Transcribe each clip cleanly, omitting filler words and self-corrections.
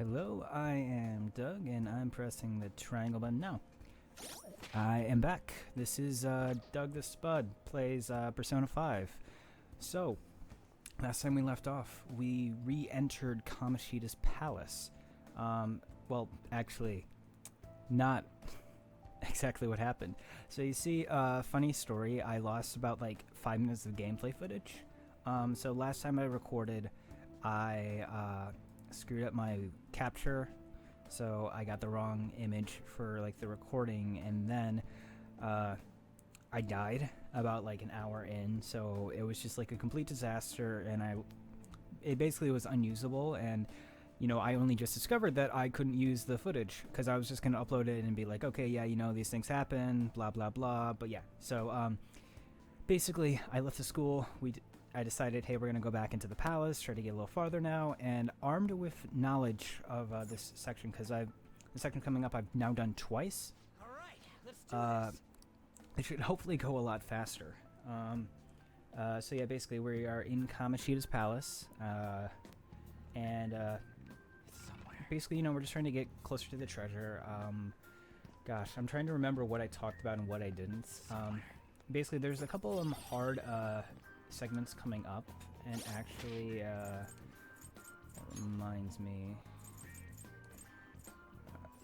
Hello, I am Doug, and I'm pressing the triangle button now. I am back. This is Doug the Spud, plays Persona 5. So, last time we left off, we re-entered Kamoshida's palace. Well, actually, not exactly what happened. So you see, funny story, I lost about like 5 minutes of gameplay footage. So last time I recorded, I screwed up my capture, so I got the wrong image for like the recording, and then I died about like an hour in, so it was just like a complete disaster, and it basically was unusable. And you know, I only just discovered that I couldn't use the footage because I was just going to upload it and be like, okay, yeah, you know, these things happen, blah blah blah. But yeah, so basically I left the school. I decided, hey, we're going to go back into the palace, try to get a little farther now, and armed with knowledge of this section, because the section coming up I've now done twice. All right, let's do this. It should hopefully go a lot faster. So yeah, basically we are in Kamoshida's palace, and Somewhere. basically, you know, we're just trying to get closer to the treasure. Gosh, I'm trying to remember what I talked about and what I didn't. Basically, there's a couple of hard segments coming up, and actually, that reminds me.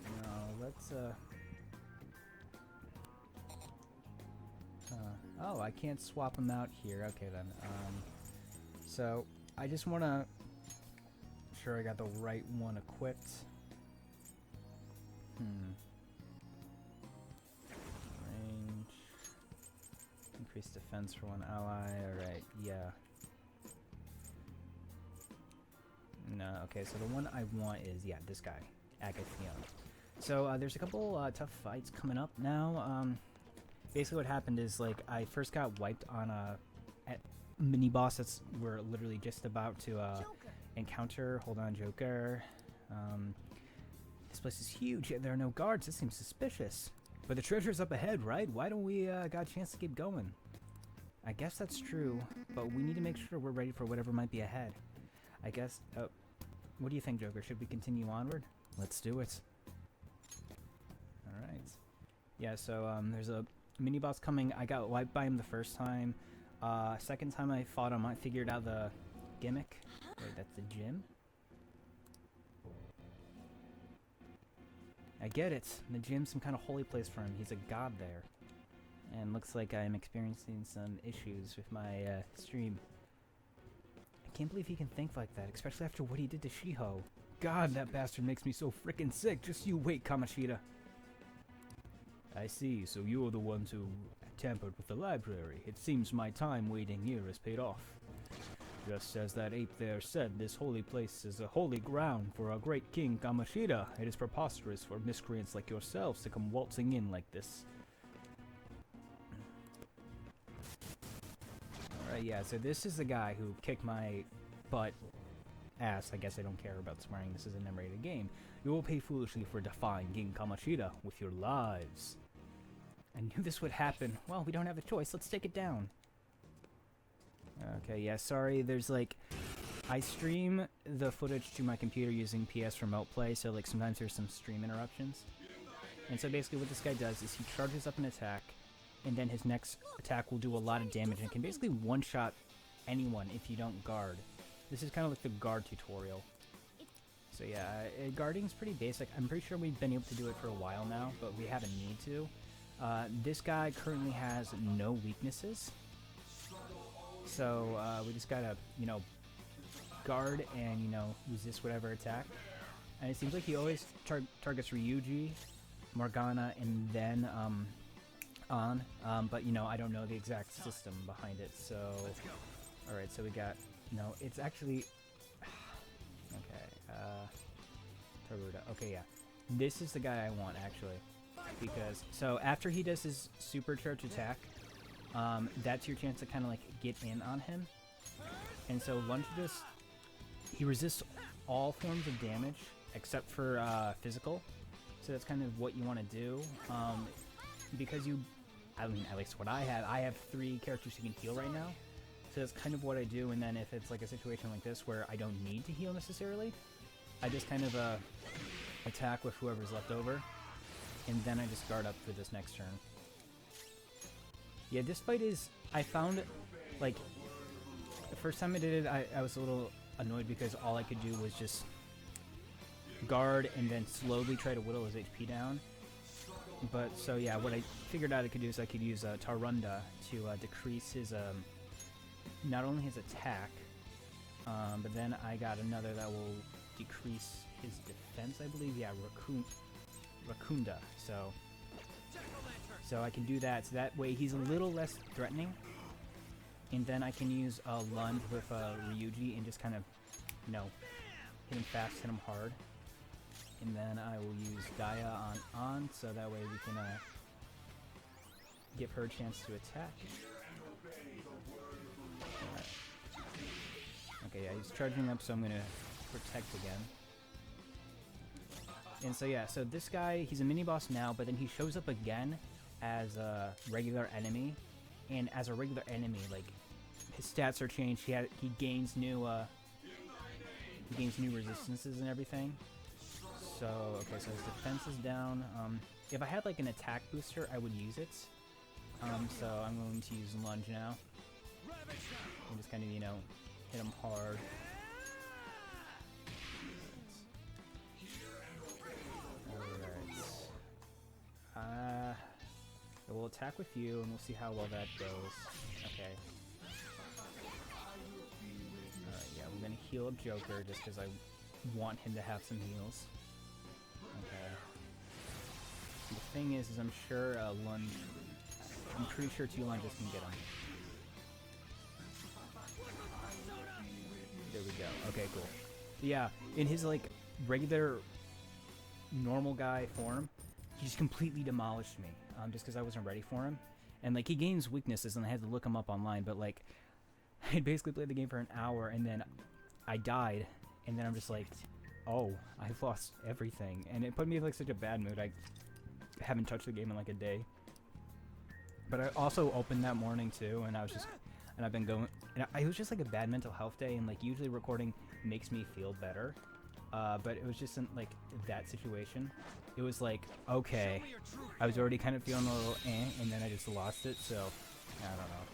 No, let's. Oh, I can't swap them out here. Okay then. So I just want to. Sure, I got the right one equipped. Range. Increase defense for one ally. Alright, yeah. No, okay, so the one I want is, yeah, this guy. Agathion. So, there's a couple tough fights coming up now. Basically what happened is, like, I first got wiped on a mini-boss that's we're literally just about to encounter. Hold on, Joker. This place is huge, yet there are no guards. This seems suspicious. But the treasure's up ahead, right? Why don't we got a chance to keep going? I guess that's true, but we need to make sure we're ready for whatever might be ahead. I guess, what do you think, Joker? Should we continue onward? Let's do it. Alright. Yeah, so, there's a mini-boss coming. I got wiped by him the first time. Second time I fought him, I figured out the gimmick. Wait, that's the gym? I get it. The gym's some kind of holy place for him. He's a god there. And looks like I'm experiencing some issues with my stream. I can't believe he can think like that, especially after what he did to Shiho. God, that bastard makes me so freaking sick. Just you wait, Kamoshida. I see, so you're the ones who tampered with the library. It seems my time waiting here has paid off. Just as that ape there said, this holy place is a holy ground for our great king Kamoshida. It is preposterous for miscreants like yourselves to come waltzing in like this. Alright, yeah, so this is the guy who kicked my butt ass. I guess I don't care about swearing, this is an M-rated game. You will pay foolishly for defying King Kamoshida with your lives. I knew this would happen. Well, we don't have a choice, let's take it down. Okay, yeah, sorry, there's like... I stream the footage to my computer using PS Remote Play, so like sometimes there's some stream interruptions. And so basically what this guy does is he charges up an attack, and then his next attack will do a lot of damage, and can basically one-shot anyone if you don't guard. This is kind of like the guard tutorial. So yeah, guarding's pretty basic. I'm pretty sure we've been able to do it for a while now, but we haven't need to. This guy currently has no weaknesses. So, we just gotta, you know, guard and, you know, resist whatever attack. And it seems like he always targets Ryuji, Morgana, and then, but, you know, I don't know the exact system behind it, so... Alright, so we got, you know, it's actually... Okay, Taruda. Okay, yeah. This is the guy I want, actually. Because, so, after he does his supercharged attack, that's your chance to kind of like get in on him. And so Lunchatus, he resists all forms of damage except for physical. So that's kind of what you want to do. Because I mean, at least what I have 3 characters who can heal right now. So that's kind of what I do, and then if it's like a situation like this where I don't need to heal necessarily, I just kind of attack with whoever's left over, and then I just guard up for this next turn. Yeah, this fight is, I found, like, the first time I did it, I was a little annoyed because all I could do was just guard and then slowly try to whittle his HP down. But, so yeah, what I figured out I could do is I could use Tarunda to decrease his, not only his attack, but then I got another that will decrease his defense, I believe. Yeah, Rakunda. So I can do that. So that way he's a little less threatening. And then I can use a lunge with Ryuji and just kind of, you know, hit him fast, hit him hard. And then I will use Gaia on so that way we can give her a chance to attack. Alright. Okay, yeah, he's charging up, so I'm gonna protect again. And so yeah, so this guy, he's a mini-boss now, but then he shows up again as a regular enemy. And as a regular enemy, like, his stats are changed. He gains new resistances and everything. So, okay, so his defense is down. If I had, like, an attack booster, I would use it. So I'm going to use Lunge now. And just kind of, you know, hit him hard. Alright. We'll attack with you, and we'll see how well that goes. Okay. Alright, yeah, we're gonna heal up Joker just because I want him to have some heals. Okay. The thing is I'm sure Lunge... I'm pretty sure 2 lunges can get him. There we go. Okay, cool. Yeah, in his, like, regular normal guy form, he just completely demolished me. Just because I wasn't ready for him. And, like, he gains weaknesses, and I had to look him up online, but, like, I basically played the game for an hour, and then I died, and then I'm just like, oh, I've lost everything. And it put me in, like, such a bad mood. I haven't touched the game in, like, a day. But I also opened that morning, too, and I was just... And I've been going... And it was just, like, a bad mental health day, and, like, usually recording makes me feel better. But it was just in, like, that situation. It was like, okay, I was already kind of feeling a little and then I just lost it, so, I don't know.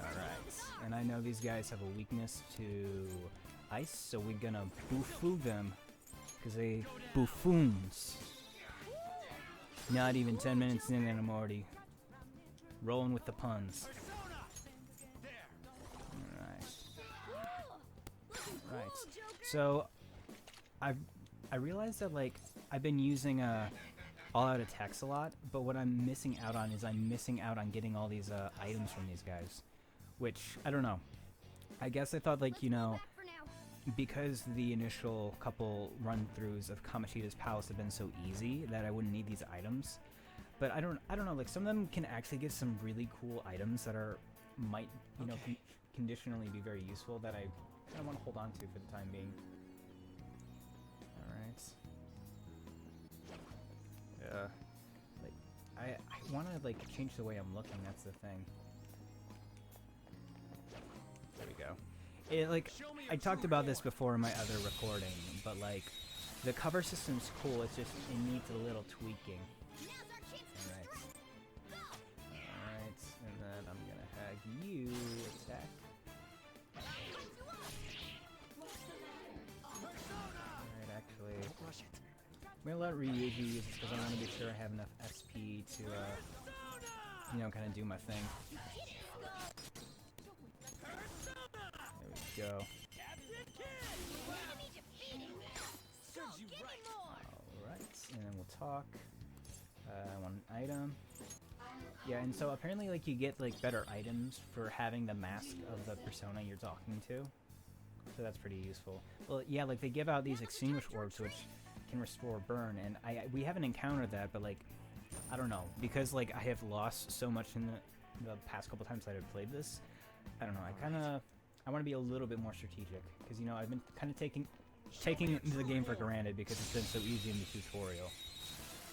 Alright, and I know these guys have a weakness to ice, so we're gonna boofoo them, because they buffoons. Not even 10 minutes in and I'm already rolling with the puns. Right. So, I realized that, like, I've been using all-out attacks a lot, but what I'm missing out on is I'm missing out on getting all these items from these guys, which, I don't know. I guess I thought, like, you know, because the initial couple run-throughs of Kamoshida's Palace have been so easy that I wouldn't need these items. But I don't know, like, some of them can actually get some really cool items that might, you know, conditionally be very useful that I kind of want to hold on to for the time being. Alright. Yeah. Like, I want to, like, change the way I'm looking, that's the thing. There we go. Like, I talked about this before in my other recording, but, like, the cover system's cool, it's just, it needs a little tweaking. Alright. Alright, and then I'm gonna have you attack. Alright, actually, I'm gonna let Ryuji use this because I want to be sure I have enough SP to, you know, kind of do my thing. There we go. Alright, and then we'll talk. One item. Yeah, and so apparently, like, you get, like, better items for having the mask of the persona you're talking to. So that's pretty useful. Well, yeah, like, they give out these extinguish orbs which can restore burn, and we haven't encountered that, but, like, I don't know. Because, like, I have lost so much in the past couple times that I've played this, I don't know, I want to be a little bit more strategic. Because, you know, I've been kind of taking the game for granted because it's been so easy in the tutorial.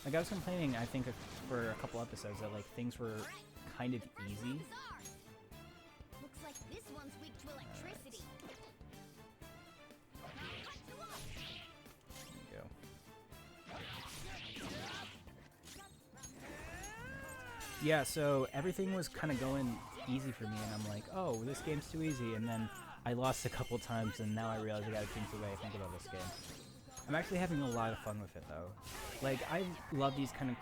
Like, I was complaining, I think, for a couple episodes that, like, things were kind of easy. Looks like this one's weak to electricity. Yeah, so everything was kind of going easy for me, and I'm like, oh, this game's too easy, and then I lost a couple times, and now I realize I gotta change the way I think about this game. I'm actually having a lot of fun with it, though. Like, I love these kind of...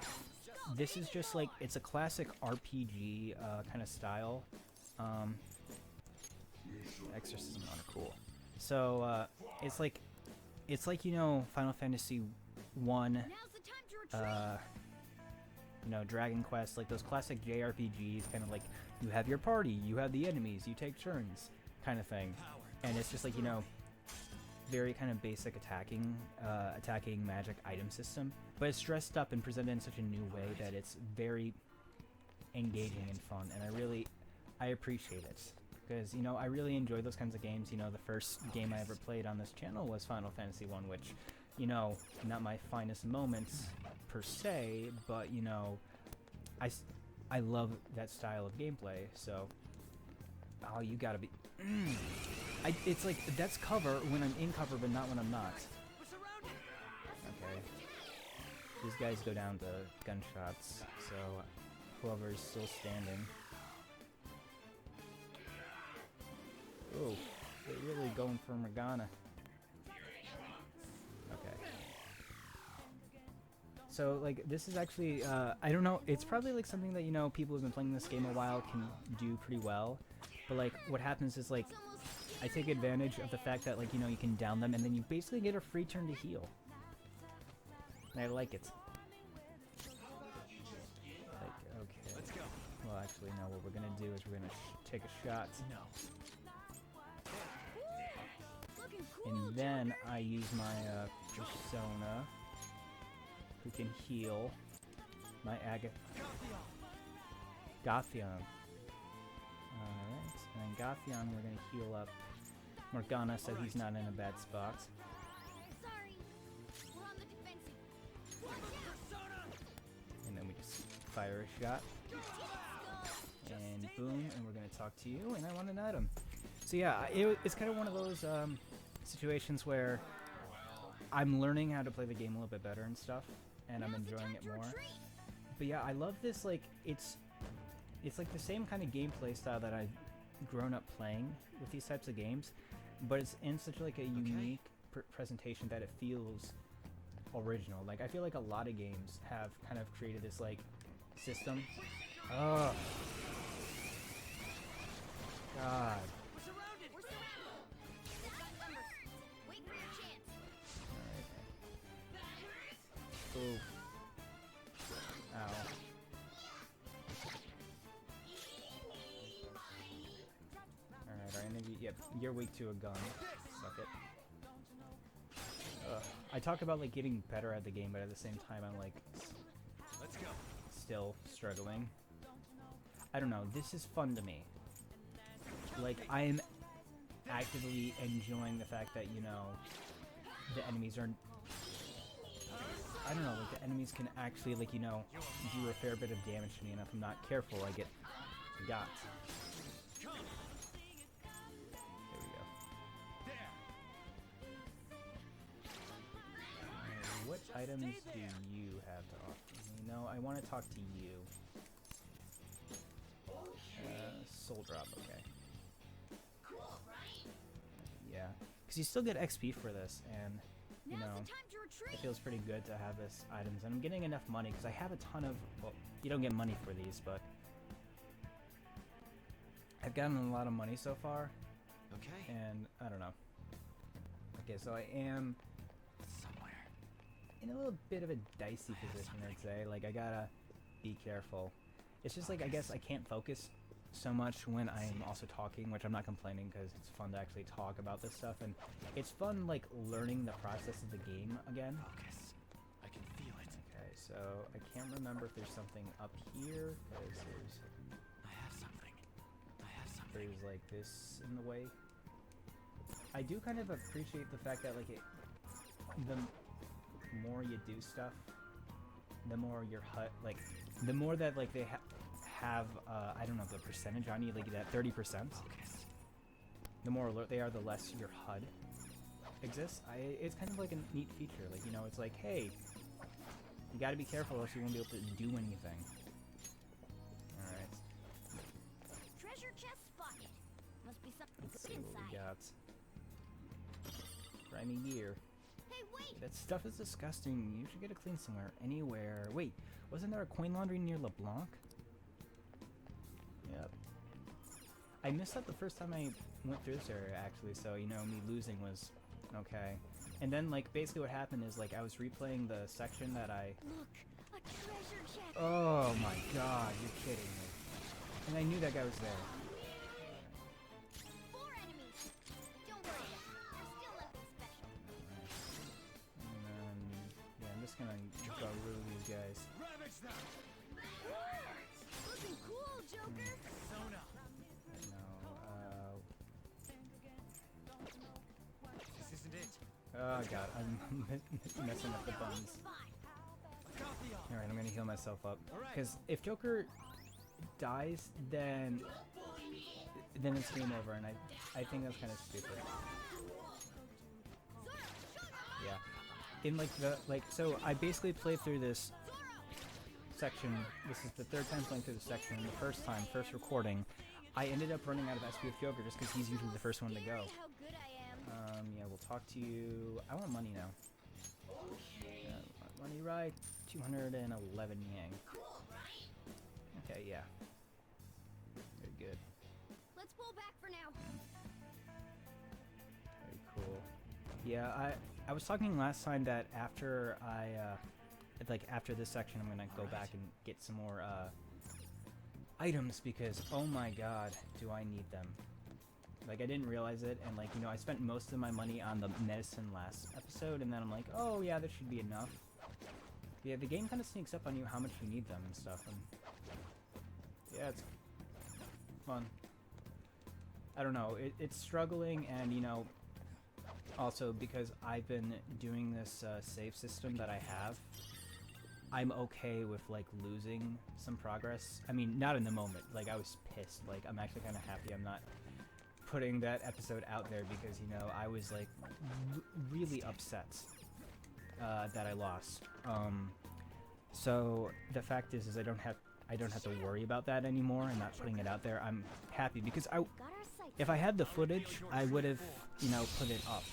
This is just, like, it's a classic RPG kind of style. Exorcism on are cool. So, it's like, you know, Final Fantasy 1, Now's the time to retreat. you know, Dragon Quest, like those classic JRPGs, kind of like, you have your party, you have the enemies, you take turns, kind of thing. And it's just like, you know, very kind of basic attacking magic item system, but it's dressed up and presented in such a new way that it's very engaging and fun, and I appreciate it. Because, you know, I really enjoy those kinds of games. You know, the first game I ever played on this channel was Final Fantasy 1, which, you know, not my finest moments per se, but, you know, I love that style of gameplay, so... Oh, you gotta be... it's like, that's cover when I'm in cover, but not when I'm not. Okay. These guys go down to gunshots, so whoever's still standing... Ooh, they're really going for Morgana. Okay. So, like, this is actually, I don't know, it's probably, like, something that, you know, people who've been playing this game a while can do pretty well. But, like, what happens is, like, I take advantage of the fact that, like, you know, you can down them, and then you basically get a free turn to heal. And I like it. Like, okay. Let's go. Well, actually, no, what we're gonna do is we're gonna take a shot. No. Looking cool, And then I use my persona, who can heal my Gothion. Alright, and then Gothion we're gonna heal up Morgana so he's not in a bad spot. Sorry, we're on the defensive. Watch out! And then we just fire a shot. And boom, and we're gonna talk to you, and I want an item. So yeah, it's kind of one of those situations where I'm learning how to play the game a little bit better and stuff, and I'm enjoying it more. But yeah, I love this, like, it's like the same kind of gameplay style that I've grown up playing with these types of games, but it's in such like a unique presentation that it feels original. Like, I feel like a lot of games have kind of created this, like, system. Oh. God. We're surrounded. We're surrounded. They've got numbers. Wait for your chance. Alright. Ooh. Ow. Alright, our enemy. Yep, you're weak to a gun. Suck it. I talk about, like, getting better at the game, but at the same time, I'm, like, Let's go. still struggling. I don't know. This is fun to me. Like, I am actively enjoying the fact that, you know, the enemies are... I don't know, like, the enemies can actually, like, you know, do a fair bit of damage to me, and if I'm not careful, I get got. There we go. What items do you have to offer me? No, I want to talk to you. Soul drop, okay. Yeah, because you still get XP for this, and, you Now's know, the time to retreat. it feels pretty good to have this items, and I'm getting enough money, because I have a ton of, well, you don't get money for these, but I've gotten a lot of money so far, Okay. and I don't know. Okay, so I am Somewhere. in a little bit of a dicey position, I'd say. Like, I gotta be careful. It's just like, I guess I can't focus so much when I'm also talking, which I'm not complaining because it's fun to actually talk about this stuff, and it's fun, like, learning the process of the game again. Focus. I can feel it. Okay, so I can't remember if there's something up here, because I have something. there's like this in the way. I do kind of appreciate the fact that, like, the more you do stuff, the more your HUD, like, the more that, like, they have, I don't know, the percentage on you, like, that 30%, Focus. the more alert they are, the less your HUD exists. It's kind of like a neat feature, like, you know, it's like, hey, you gotta be careful or else you won't be able to do anything. Let's see Get what we inside. got. Grimy gear. Hey, wait! That stuff is disgusting. You should get it cleaned somewhere. Anywhere. Wait, wasn't there a coin laundry near LeBlanc? Yep. I missed that the first time I went through this area, actually, so, you know, me losing was okay. And then, like, basically what happened is, like, I was replaying the section that I... Look, a treasure chest. Oh my god, you're kidding me. And I knew that guy was there. 4 enemies. Don't worry, there's still nothing special. And then, yeah, I'm just gonna go rid of these guys. Ravage them! Looking cool, Joker. Persona! No, This isn't it. oh god, I'm messing up the buns. Copy Alright, I'm gonna heal myself up. Alright. Because if Joker dies, then it's game over, and I think that's kind of stupid. Yeah. In so I basically played through this section. This is the third time playing through the section, and the first recording, I ended up running out of SP with Joker just because he's usually the first one to go. How good I am. Yeah, we'll talk to you. I want money now. Money, right? 211 yang. Okay, yeah. Very good. Let's pull back for now. Very cool. Yeah, I was talking last time that after after this section, I'm gonna go back and get some more items because oh my god, do I need them? Like I didn't realize it, and like you know, I spent most of my money on the medicine last episode, and then I'm like, oh yeah, this should be enough. Yeah, the game kind of sneaks up on you how much you need them and stuff, and yeah, it's fun. I don't know, it's struggling, and you know, also because I've been doing this save system that I have, I'm okay with like losing some progress. I mean, not in the moment. Like I was pissed. Like I'm actually kind of happy I'm not putting that episode out there because you know I was like really upset that I lost. So the fact is I don't have to worry about that anymore and not putting it out there. I'm happy because Got our sights. if I had the footage, I would have you know put it up.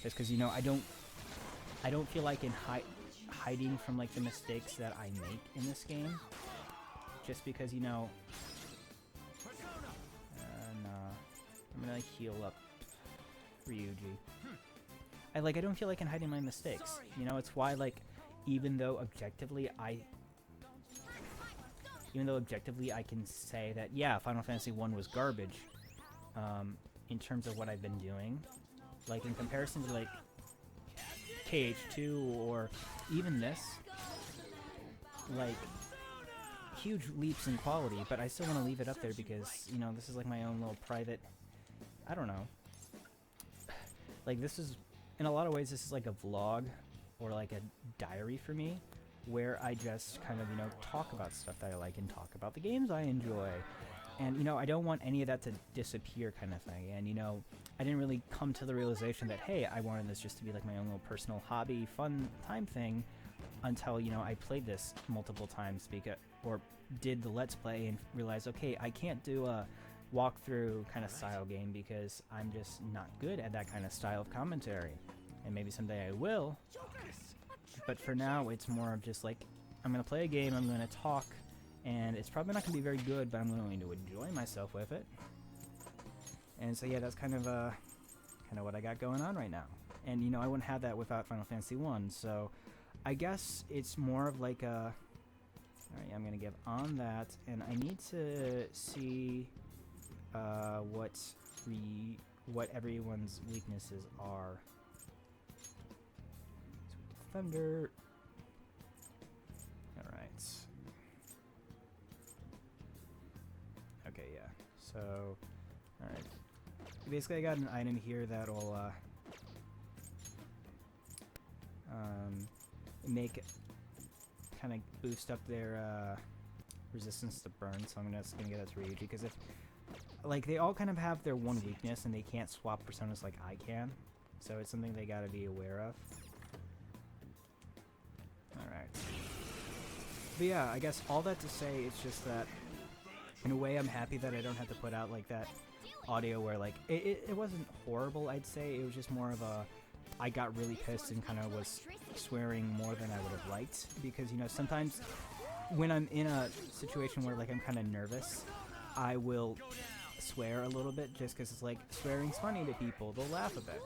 Just because you know I don't feel like in hiding from like the mistakes that I make in this game. Just because you know. I'm gonna heal up Ryuji. I don't feel like I'm hiding my mistakes. You know, it's why like even though objectively I can say that yeah, Final Fantasy 1 was garbage in terms of what I've been doing, like in comparison to like KH2 or even this, like huge leaps in quality, but I still want to leave it up there because you know this is like my own little private, I don't know, like this is in a lot of ways this is like a vlog or like a diary for me where I just kind of you know talk about stuff that I like and talk about the games I enjoy, and you know I don't want any of that to disappear kind of thing. And you know I didn't really come to the realization that hey, I wanted this just to be like my own little personal hobby fun time thing until you know I played this multiple times or did the Let's Play and realized okay, I can't do a walkthrough kind of style game because I'm just not good at that kind of style of commentary, and maybe someday I will, but for now it's more of just like I'm gonna play a game, I'm gonna talk, and it's probably not gonna be very good, but I'm going to enjoy myself with it. And so yeah, that's kind of what I got going on right now. And you know I wouldn't have that without Final Fantasy 1, so I guess it's more of like a alright, I'm gonna give on that, and I need to see what everyone's weaknesses are. Thunder. Alright. Okay, yeah. So, alright. Basically, I got an item here that'll make kind of boost up their resistance to burn. So I'm just gonna get that to Ryuji because if like they all kind of have their one weakness and they can't swap personas like I can, so it's something they gotta be aware of. Alright. But yeah, I guess all that to say it's just that in a way I'm happy that I don't have to put out like that audio where like it wasn't horrible, I'd say. It was just more of a I got really pissed and kind of was swearing more than I would have liked, because you know sometimes when I'm in a situation where like I'm kind of nervous, I will swear a little bit just because it's like swearing's funny to people, they'll laugh a bit.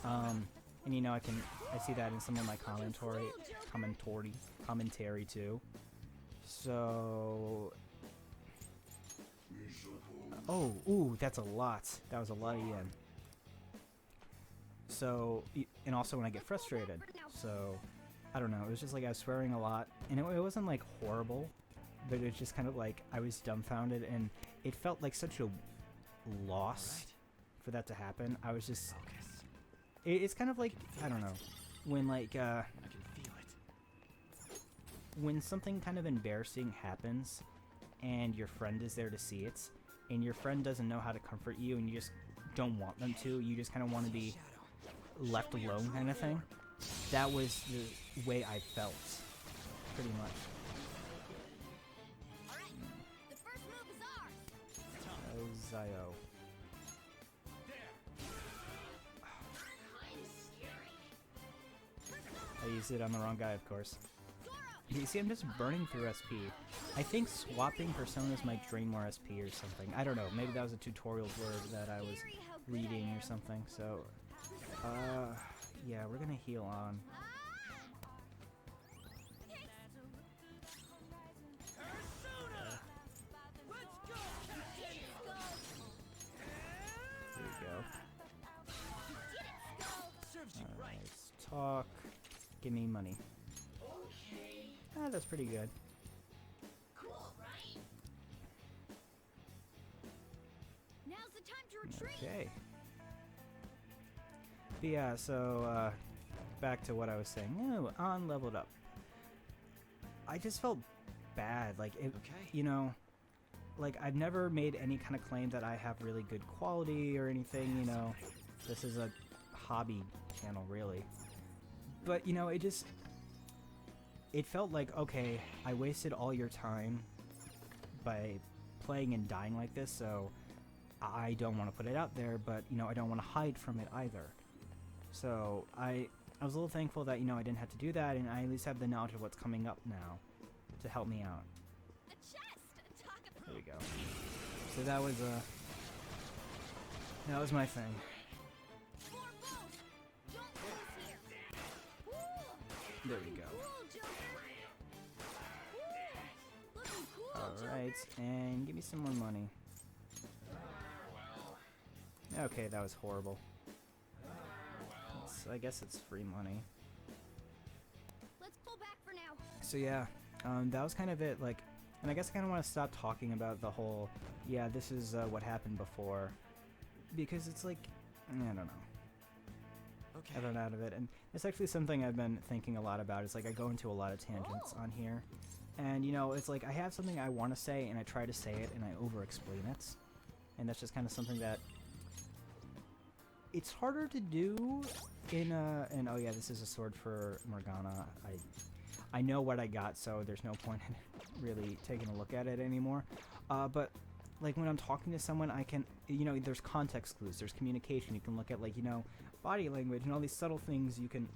And you know I see that in some of my commentary too. So oh, ooh, that's a lot. That was a lot of yen. So, and also when I get frustrated. So, I don't know. It was just like I was swearing a lot, and it wasn't like horrible, but it was just kind of like I was dumbfounded, and it felt like such a loss for that to happen. I was just. It's kind of like, I don't know, when like I can feel it. when something kind of embarrassing happens, and your friend is there to see it, and your friend doesn't know how to comfort you, and you just don't want them to. You just kind of want to be left alone, kind of thing. That was the way I felt, pretty much. Alright, the first move is ours. Zio. I used it on the wrong guy, of course. You see, I'm just burning through SP. I think swapping personas might drain more SP or something. I don't know. Maybe that was a tutorial word that I was reading or something. So, yeah, we're gonna heal on. There we go. Alright, let's talk. Give me money. Ah, that's pretty good. Now's the time to retreat. Okay. But yeah, so, back to what I was saying. Oh, on leveled up. I just felt bad. Like, it, you know, like, I've never made any kind of claim that I have really good quality or anything, you know. This is a hobby channel, really. But, you know, it felt like, okay, I wasted all your time by playing and dying like this, so I don't want to put it out there, but, you know, I don't want to hide from it either. So, I was a little thankful that, you know, I didn't have to do that, and I at least have the knowledge of what's coming up now to help me out. A chest. Talk about There we go. So that was my thing. four bolts. Don't lose here. Woo. There we go. Cool, Joker. Woo. Looking cool, Alright, and give me some more money. Okay, that was horrible. I guess it's free money. Let's pull back for now. So yeah, that was kind of it. Like, and I guess I kind of want to stop talking about the whole, yeah, this is what happened before, because it's like, I don't know. Okay. I run out of it, and it's actually something I've been thinking a lot about. It's like I go into a lot of tangents on here, and you know, it's like I have something I want to say, and I try to say it, and I over-explain it, and that's just kind of something that it's harder to do in a. And oh yeah, this is a sword for Morgana. I know what I got, so there's no point in really taking a look at it anymore. But like when I'm talking to someone, I can, you know, there's context clues, there's communication. You can look at, like, you know, body language and all these subtle things you can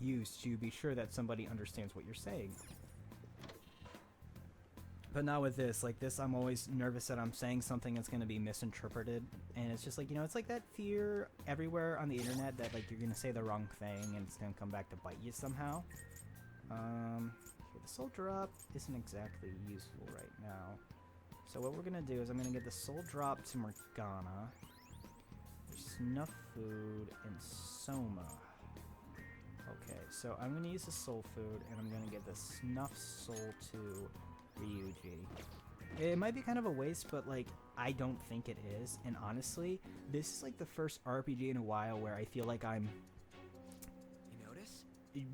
use to be sure that somebody understands what you're saying. But not with this. Like this, I'm always nervous that I'm saying something that's going to be misinterpreted. And it's just like, you know, it's like that fear everywhere on the internet that, like, you're going to say the wrong thing and it's going to come back to bite you somehow. Okay, the soul drop isn't exactly useful right now. So what we're going to do is I'm going to get the soul drop to Morgana, Snuff Food, and Soma. Okay, so I'm going to use the soul food, and I'm going to get the Snuff Soul to Ryuji. It might be kind of a waste, but, like, I don't think it is. And honestly, this is, like, the first RPG in a while where I feel like I'm You notice?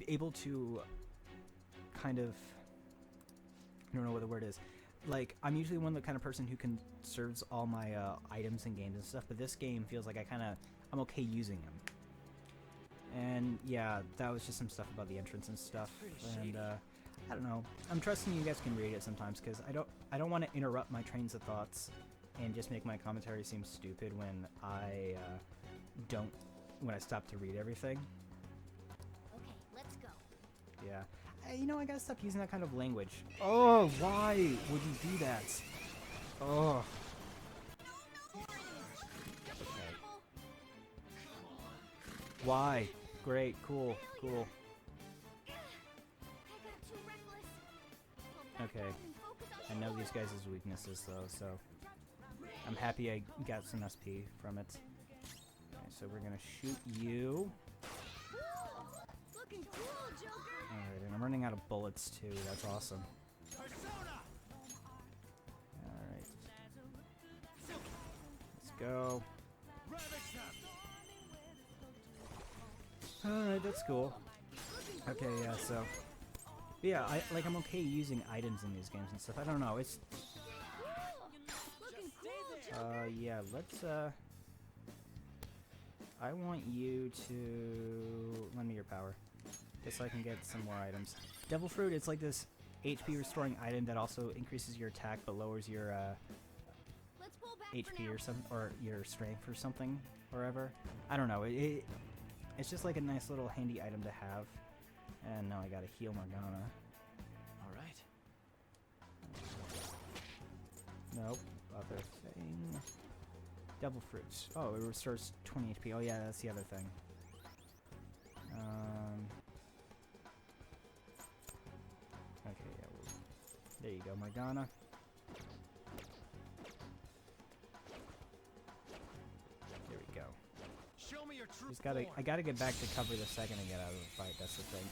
able to kind of, I don't know what the word is. Like, I'm usually one of the kind of person who conserves all my items and games and stuff, but this game feels like I'm okay using them. And yeah, that was just some stuff about the entrance and stuff. And I don't know. I'm trusting you guys can read it sometimes, because I don't want to interrupt my trains of thoughts and just make my commentary seem stupid when I when I stop to read everything. Okay, let's go. Yeah. You know, I gotta stop using that kind of language. Oh, why would you do that? Oh. Okay. Why? Great, cool, cool. I got too reckless. I'll back Okay. off and focus I on know Sora. these guys' weaknesses though, so I'm happy I got some SP from it. Okay, so we're gonna shoot you. Looking cool, Joker. Alright, and I'm running out of bullets too. That's awesome. Alright. Let's go. Alright, that's cool. Okay, yeah, so yeah, I'm okay using items in these games and stuff. I don't know, it's Looking cool, Joker. yeah, let's I want you to lend me your power. Just so I can get some more items. Devil Fruit, it's like this HP restoring item that also increases your attack but lowers your Let's pull back for HP now. or some or your strength or something or whatever. I don't know. It's just like a nice little handy item to have. And now I gotta heal Morgana. All right. Nope. Other thing. Devil Fruits. Oh, it restores 20 HP. Oh yeah, that's the other thing. Okay, yeah. There you go, Morgana. There we go. Show me your true Just gotta, form. I gotta get back to cover the second I get out of the fight. That's the thing.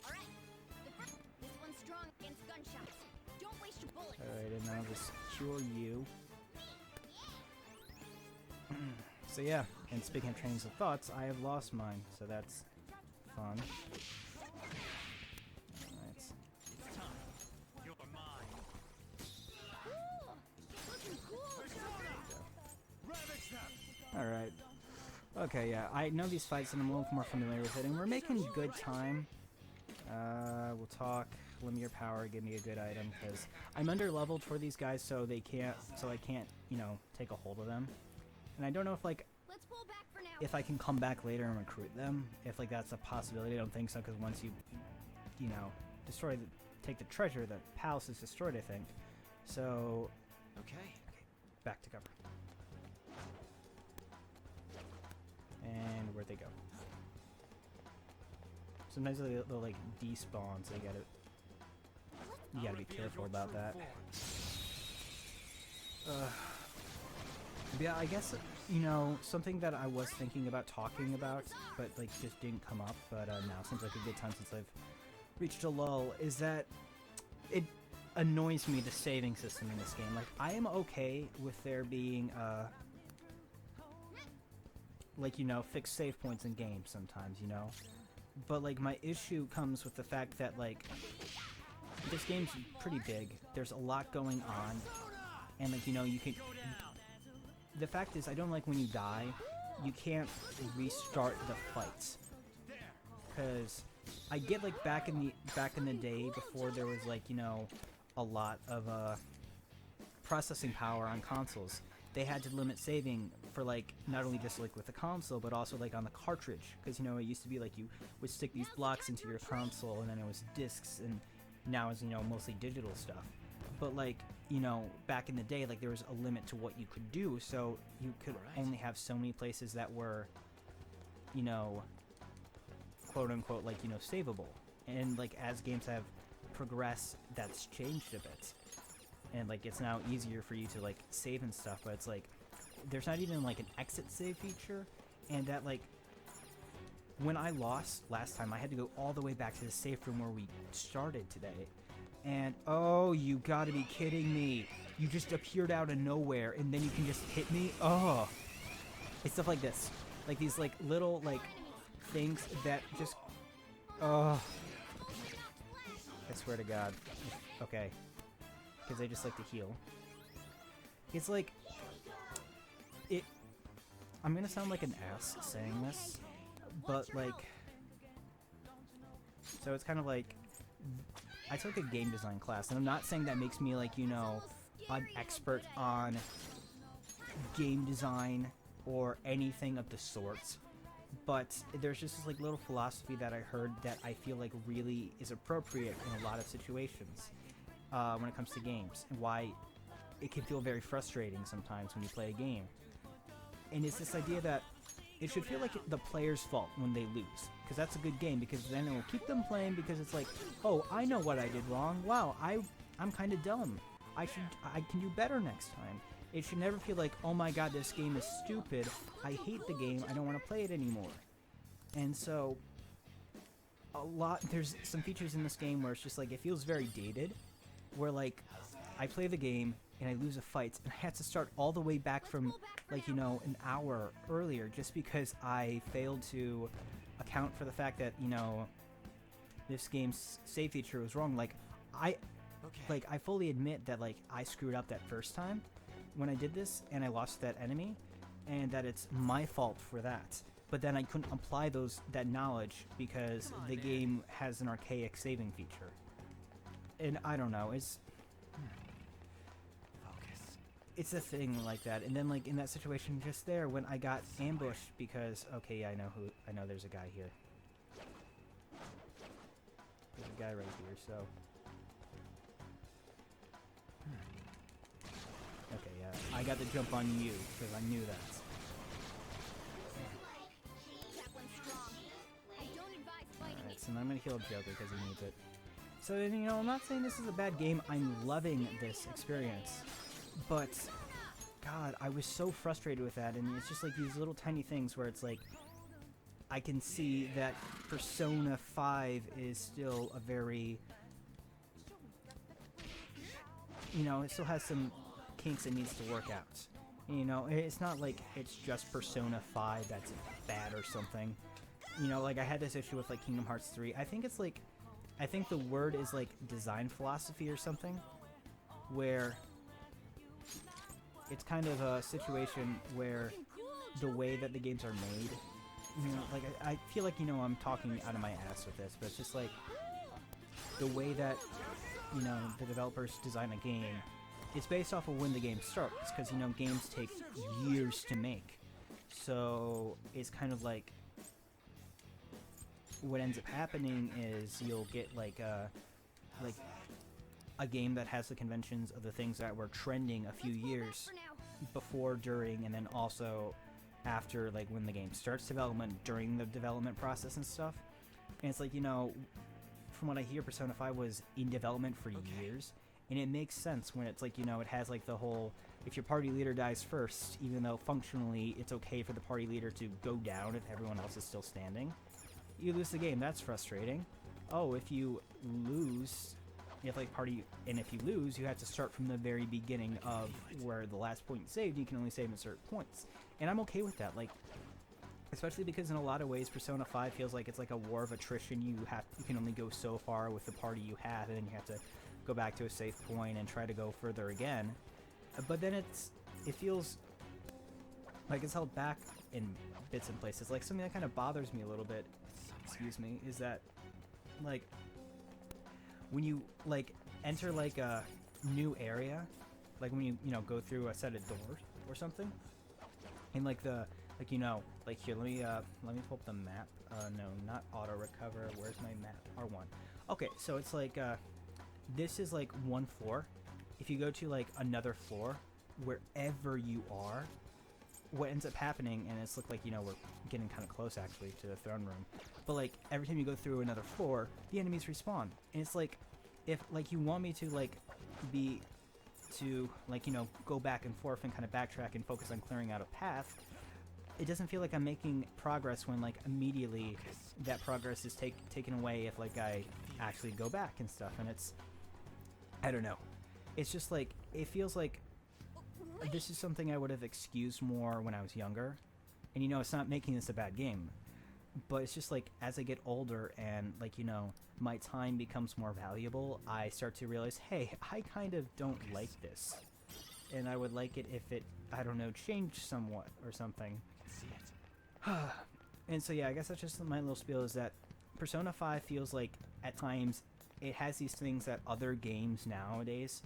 All right. This one's strong against gunshots. Don't waste your bullets. All right, and now I'll just cure you. So yeah, and speaking of trains of thoughts, I have lost mine, so that's fun. Alright. It's time. You're mine. Cool. Looking cool, Joker. Alright. Okay, yeah, I know these fights and I'm a little more familiar with it, and we're making good time. We'll talk, limit your power, give me a good item, because I'm under leveled for these guys, so I can't, you know, take a hold of them. And I don't know if, like, Let's pull back for now. if I can come back later and recruit them, if, like, that's a possibility. I don't think so, because once you know, take the treasure, the palace is destroyed, I think. So, Okay. back to cover. And where'd they go? Sometimes they'll like despawn, so you gotta be careful about that. Yeah, I guess, you know, something that I was thinking about talking about, but like just didn't come up, but now seems like a good time since I've reached a lull, is that it annoys me, the saving system in this game. Like, I am okay with there being, like, you know, fixed save points in games sometimes, you know? But, like, my issue comes with the fact that, like, this game's pretty big. There's a lot going on. And, like, you know, you can... The fact is, I don't like when you die, you can't restart the fights. Because I get, like, back in the day before there was, like, you know, a lot of processing power on consoles, they had to limit saving for, like, not only just like with the console but also like on the cartridge, because, you know, it used to be like you would stick these blocks into your console and then it was discs, and now it's, you know, mostly digital stuff. But, like, you know, back in the day, like, there was a limit to what you could do, so you could only have so many places that were, you know, quote unquote, like, you know, savable. And, like, as games have progressed, that's changed a bit. And, like, it's now easier for you to, like, save and stuff, but it's like there's not even like an exit save feature, and that, like, when I lost last time, I had to go all the way back to the safe room where we started today. And oh, you gotta be kidding me. You just appeared out of nowhere and then you can just hit me? Oh. It's stuff like this. Like these, like, little, like, things that just... Oh. I swear to God. Okay. Because they just like to heal. It's like... I'm gonna sound like an ass saying this, but, like... So it's kind of like... I took a game design class, and I'm not saying that makes me like, you know, an expert on game design or anything of the sorts, but there's just this like little philosophy that I heard that I feel like really is appropriate in a lot of situations when it comes to games, and why it can feel very frustrating sometimes when you play a game. And it's this idea that it should feel like the player's fault when they lose, because that's a good game, because then it will keep them playing, because it's like, oh, I know what I did wrong. Wow, I'm kind of dumb. I can do better next time. It should never feel like, oh my god, this game is stupid. I hate the game. I don't want to play it anymore. And so, there's some features in this game where it's just like, it feels very dated, where like, I play the game, and I lose a fight, and I have to start all the way back from, like, you know, an hour earlier, just because I failed to account for the fact that, you know, this game's save feature was wrong. Like, I fully admit that, like, I screwed up that first time when I did this, and I lost that enemy, and that it's my fault for that. But then I couldn't apply that knowledge because the game has an archaic saving feature. And I don't know, it's a thing like that. And then, like, in that situation just there, when I got ambushed because, okay, yeah, I know there's a guy here. There's a guy right here, so. Okay, yeah, I got the jump on you, because I knew that. That one's strong. I don't advise fighting Alright, it. so now I'm gonna heal Joker because he needs it. So, you know, I'm not saying this is a bad game. I'm loving this experience. But, God, I was so frustrated with that, and it's just like these little tiny things where it's like, I can see that Persona 5 is still a very, you know, it still has some kinks it needs to work out. You know, it's not like it's just Persona 5 that's bad or something. You know, like I had this issue with like Kingdom Hearts 3. I think the word is like design philosophy or something, where it's kind of a situation where the way that the games are made, you know, like I feel like, you know, I'm talking out of my ass with this, but it's just like the way that, you know, the developers design a game, it's based off of when the game starts, because, you know, games take years to make. So it's kind of like what ends up happening is you'll get like a game that has the conventions of the things that were trending a few years before, during, and then also after, like when the game starts development, during the development process and stuff. And it's like, you know, from what I hear, Persona 5 was in development for years, and it makes sense when it's like, you know, it has like the whole, if your party leader dies first, even though functionally it's okay for the party leader to go down if everyone else is still standing, you lose the game. That's frustrating. Oh, if you lose, if you lose, you have to start from the very beginning of where the last point you saved. You can only save at certain points, and I'm okay with that. Like, especially because in a lot of ways, Persona 5 feels like it's like a war of attrition. You can only go so far with the party you have, and then you have to go back to a safe point and try to go further again. But then it feels like it's held back in bits and places. Like, something that kind of bothers me a little bit, excuse me, is that, like, when you, like, enter, like, a new area, like, when you know, go through a set of doors or something, and, like, you know, like, here, let me pull up the map. No, not auto recover. Where's my map? R1. Okay, so it's like, this is, like, one floor. If you go to, like, another floor, wherever you are, what ends up happening, and it's looked like, you know, we're getting kind of close, actually, to the throne room, but, like, every time you go through another floor, the enemies respawn. And it's like, if, like, you want me to, like, like, you know, go back and forth and kind of backtrack and focus on clearing out a path, it doesn't feel like I'm making progress when, like, immediately that progress is taken away if, like, I actually go back and stuff. And it's, I don't know. It's just, like, it feels like this is something I would have excused more when I was younger. And, you know, it's not making this a bad game, but it's just, like, as I get older and, like, you know, my time becomes more valuable, I start to realize, hey, I kind of don't like this. And I would like it if it, I don't know, changed somewhat or something. See it. And so, yeah, I guess that's just my little spiel, is that Persona 5 feels like, at times, it has these things that other games nowadays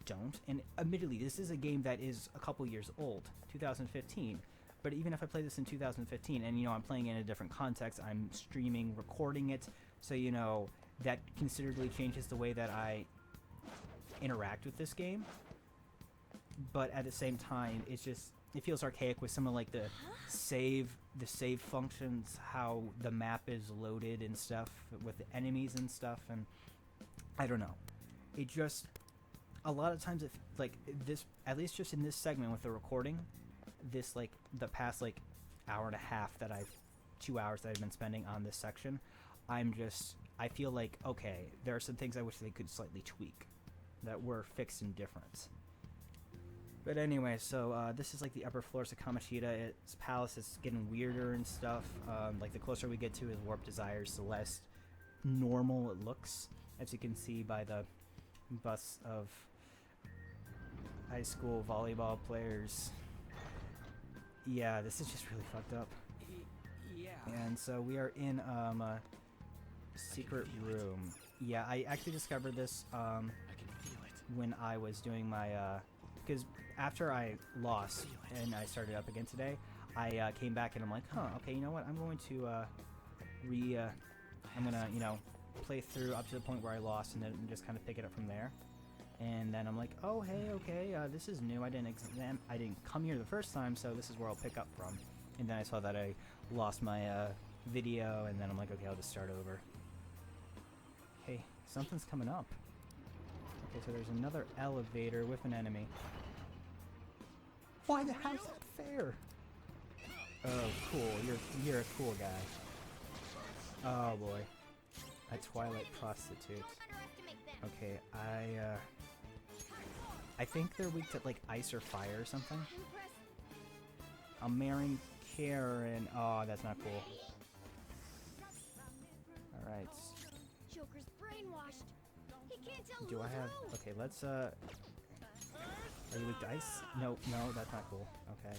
don't. And admittedly, this is a game that is a couple years old, 2015. But even if I play this in 2015, and I'm playing in a different context, I'm streaming, recording it, so that considerably changes the way that I interact with this game. But at the same time, it feels archaic with some of like the save functions, how the map is loaded and stuff with the enemies and stuff, and I don't know. It just a lot of times it like this, at least just in this segment with the recording, this like the past like hour and a half 2 hours that I've been spending on this section, I feel like, okay, there are some things I wish they could slightly tweak that were fixed and different. But anyway, so this is like the upper floors of Kamoshida. Its palace is getting weirder and stuff. Like the closer we get to his Warped Desires, the less normal it looks, as you can see by the bus of high school volleyball players. Yeah, this is just really fucked up. Yeah. And so we are in a secret room. Yeah, I actually discovered this I can feel it. when I was doing my because after I lost and I started up again today, I came back and I'm like, okay, you know what? I'm going to I'm gonna play through up to the point where I lost and then just kind of pick it up from there. And then I'm like, oh hey, okay, this is new. I didn't come here the first time, so this is where I'll pick up from. And then I saw that I lost my video, and then I'm like, okay, I'll just start over. Hey, something's coming up. Okay, so there's another elevator with an enemy. Why the hell's that fair? Oh, cool. You're a cool guy. Oh boy, a Twilight prostitute. Don't underestimate them. Okay, I think they're weak to like ice or fire or something. Impressive. I'm marrying Karen. Oh, that's not cool. All right. Joker's brainwashed. He can't tell Do I who's have? who. Okay, let's. Are you weak to ice? No, that's not cool. Okay.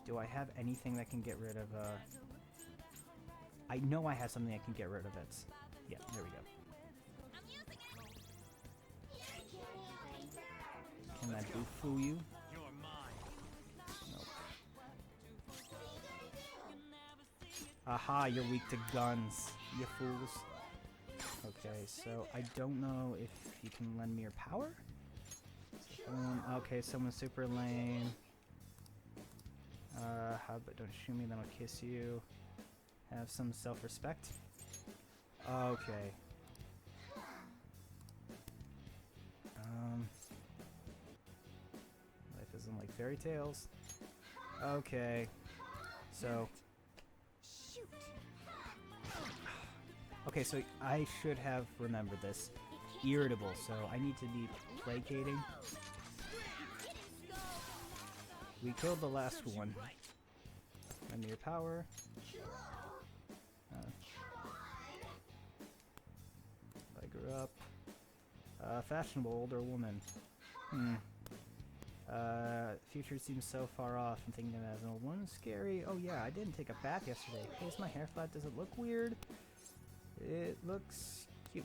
Do I have anything that can get rid of? I know I have something that can get rid of it. Yeah, there we go. I'm using it. Can that do fool you? You're mine. Nope. Aha, you're weak to guns, you fools. Okay, so I don't know if you can lend me your power? Okay, someone's super lame. How about don't shoot me, then I'll kiss you. Have some self-respect. Okay. Life isn't like fairy tales. Okay. So. Shoot. Okay, so I should have remembered this. It can't Irritable, so I need to be placating. hit him, Skull. We killed the last one. Right. Lend me your power. I grew up. Fashionable older woman. Future seems so far off. I'm thinking of it as an old woman. Scary. Oh yeah, I didn't take a bath yesterday. Hey, is my hair flat? Does it look weird? It looks cute.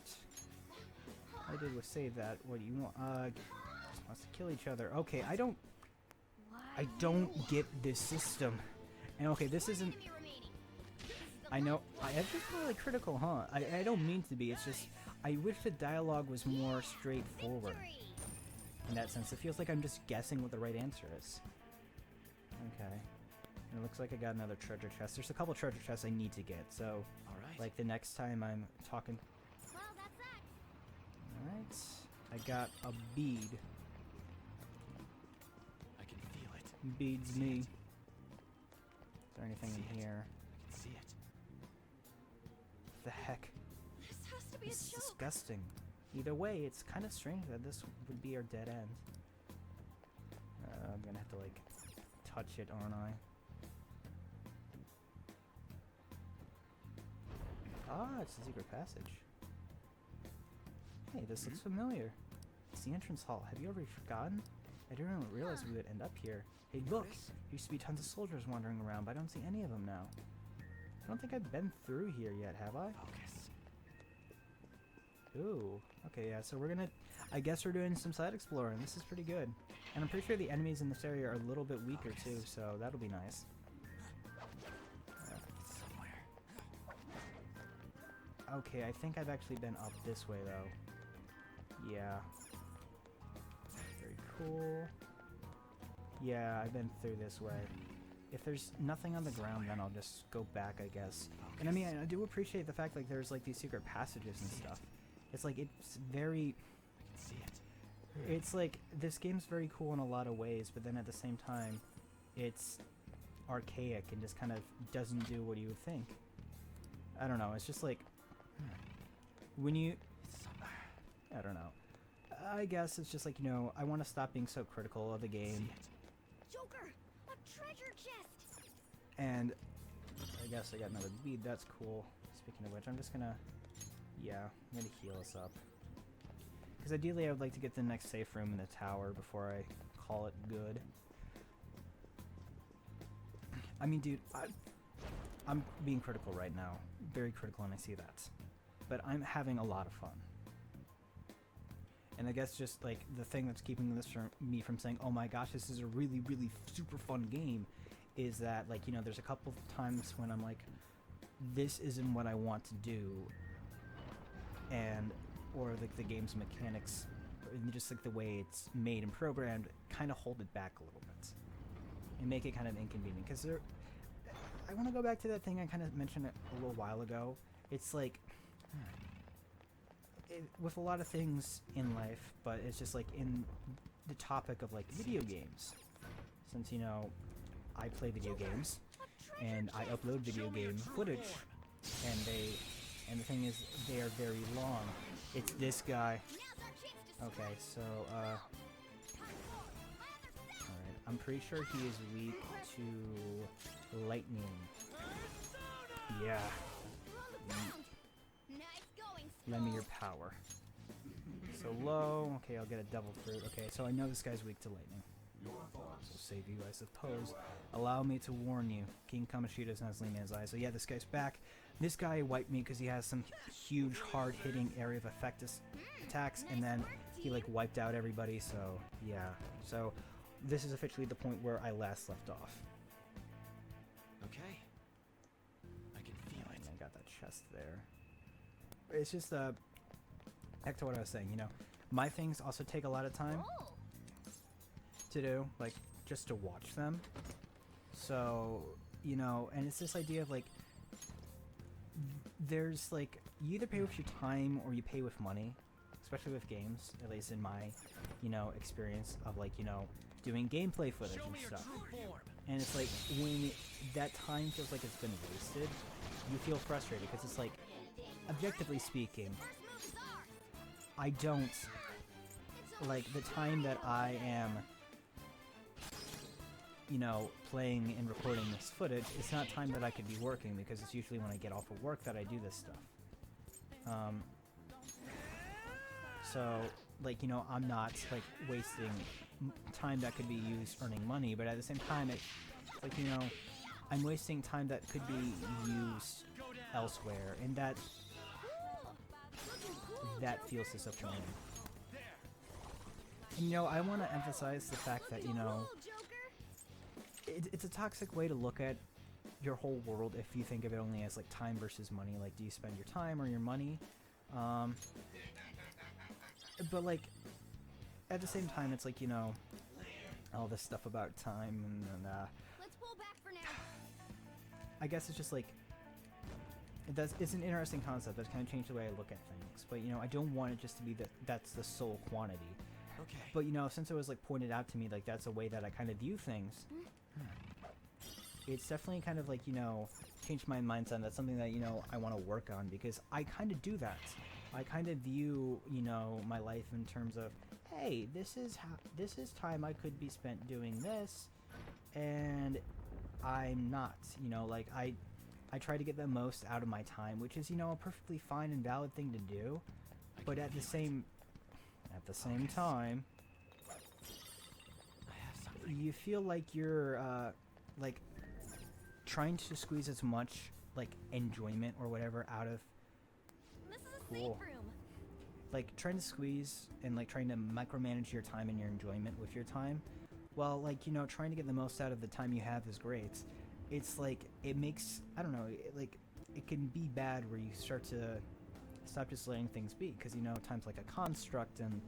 I did was save that. What do you want? Just wants to kill each other. Okay, I don't get this system. And okay, this isn't. Enemy remaining. This is the I know. I'm just really critical, huh? I don't mean to be. It's just I wish the dialogue was more straightforward. victory. In that sense, it feels like I'm just guessing what the right answer is. Okay. And it looks like I got another treasure chest. There's a couple treasure chests I need to get, so All right. like the next time I'm talking. Well, that's that. Alright. I got a bead. I can feel it. Beads me. Is there anything See in it. here? I can see it. What the heck? This has to be This is a joke. disgusting. Either way, it's kind of strange that this would be our dead end. I'm gonna have to like touch it, aren't I? Ah, it's a secret passage. Hey, this looks familiar. It's the entrance hall. Have you ever forgotten? I didn't realize we would end up here. Hey, look! Nice. Used to be tons of soldiers wandering around, but I don't see any of them now. I don't think I've been through here yet, have I? Focus. Ooh. Okay, yeah, so we're gonna... I guess we're doing some side exploring. This is pretty good. And I'm pretty sure the enemies in this area are a little bit weaker, too, so that'll be nice. Somewhere. Okay, I think I've actually been up this way, though. Yeah. Very cool. Yeah, I've been through this way. If there's nothing on the ground, then I'll just go back, I guess. And I mean, I do appreciate the fact, like, there's, like, these secret passages and stuff. It's, like, it's very... I can see it. It's, like, this game's very cool in a lot of ways, but then at the same time, it's archaic and just kind of doesn't do what you would think. I don't know, it's just, like... When you... It's somewhere. I don't know. I guess it's just, like, you know, I want to stop being so critical of the I can game. see it. Joker, a treasure chest. And I guess I got another bead. That's cool. Speaking of which, I'm just gonna... Yeah, I'm gonna heal us up. Because ideally I would like to get the next safe room in the tower before I call it good. I mean, dude, I'm being critical right now. Very critical, and I see that. But I'm having a lot of fun. And I guess just, like, the thing that's keeping this from me from saying, oh my gosh, this is a really, really super fun game, is that, like, you know, there's a couple of times when I'm like, this isn't what I want to do, and, or, like, the game's mechanics, and just, like, the way it's made and programmed, kind of hold it back a little bit, and make it kind of inconvenient, because I want to go back to that thing I kind of mentioned a little while ago. It's like, with a lot of things in life, but it's just like in the topic of like video games, since you know I play video games and I upload video game footage, and the thing is they are very long. It's this guy. Now's our chance to Okay, so alright, I'm pretty sure he is weak to lightning. Yeah. Nice going, Lend me your Skull. power. So low. Okay, I'll get a devil fruit. Okay, so I know this guy's weak to lightning. This will save you, I suppose. Allow me to warn you. King Kamoshida doesn't have in his eyes. So yeah, this guy's back. This guy wiped me because he has some huge, hard-hitting area of effectus attacks, and then he like wiped out everybody. So yeah. So this is officially the point where I last left off. Okay. I can feel And it. I got that chest there. It's just back to what I was saying, you know, my things also take a lot of time Oh, to do, like just to watch them. So, you know, and it's this idea of like there's like you either pay with your time or you pay with money, especially with games, at least in my, you know, experience of like, you know, doing gameplay footage Show and me your stuff. true form. And it's like when that time feels like it's been wasted, you feel frustrated because it's like, objectively speaking, first move is ours. I don't It's all like the time that I am, you know, playing and recording this footage. It's not time that I could be working because it's usually when I get off of work that I do this stuff. So, like, you know, I'm not like wasting time that could be used earning money, but at the same time, it's like, you know, I'm wasting time that could be used Go down. elsewhere, and that cool. Looking cool, that Joker. feels disappointing. There. And, you know, I want to emphasize the fact that, you Looking know, cool, Joker. it's a toxic way to look at your whole world if you think of it only as like time versus money. Like, do you spend your time or your money? But like at the same time, it's like, you know, all this stuff about time and Let's pull back for now. I guess it's just like it's an interesting concept that's kind of changed the way I look at things. But you know, I don't want it just to be that that's the sole quantity. Okay. But you know, since it was like pointed out to me like that's a way that I kind of view things, it's definitely kind of like, you know, changed my mindset. That's something that, you know, I want to work on because I kind of do that. I kind of view, you know, my life in terms of, hey, this is time I could be spent doing this, and I'm not, you know, like I try to get the most out of my time, which is, you know, a perfectly fine and valid thing to do, but at the same time, I have something. you feel like you're like trying to squeeze as much like enjoyment or whatever out of This is a Cool. safe room. like trying to squeeze and like trying to micromanage your time and your enjoyment with your time, well, like, you know, trying to get the most out of the time you have is great. It's like it makes, I don't know, like it can be bad where you start to stop just letting things be, because, you know, time's like a construct, and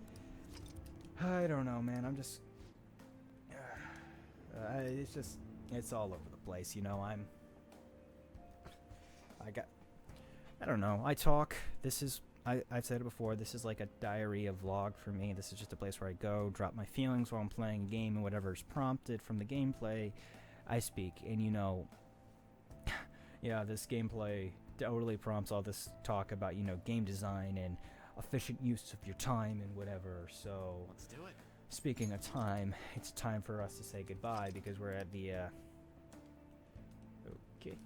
I don't know, man. I'm just it's all over the place, you know. I don't know. I talk. I've said it before. This is like a diary, a vlog for me. This is just a place where I go, drop my feelings while I'm playing a game, and whatever's prompted from the gameplay, I speak. And, you know, yeah, this gameplay totally prompts all this talk about, you know, game design and efficient use of your time and whatever. So Let's do it. speaking of time, it's time for us to say goodbye, because we're at the okay,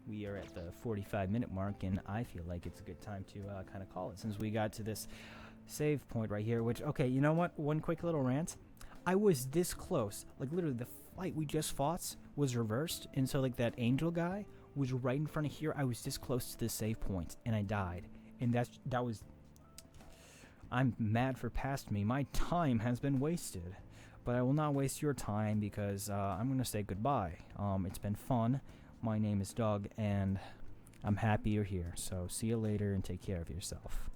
we are at the 45-minute mark, and I feel like it's a good time to kind of call it, since we got to this save point right here. Which, okay, you know what? One quick little rant. I was this close. Like, literally, the fight we just fought was reversed, and so like that angel guy was right in front of here. I was this close to the save point, and I died. And that was. I'm mad for past me. My time has been wasted. But I will not waste your time, because I'm going to say goodbye. It's been fun. My name is Doug, and I'm happy you're here. So see you later, and take care of yourself.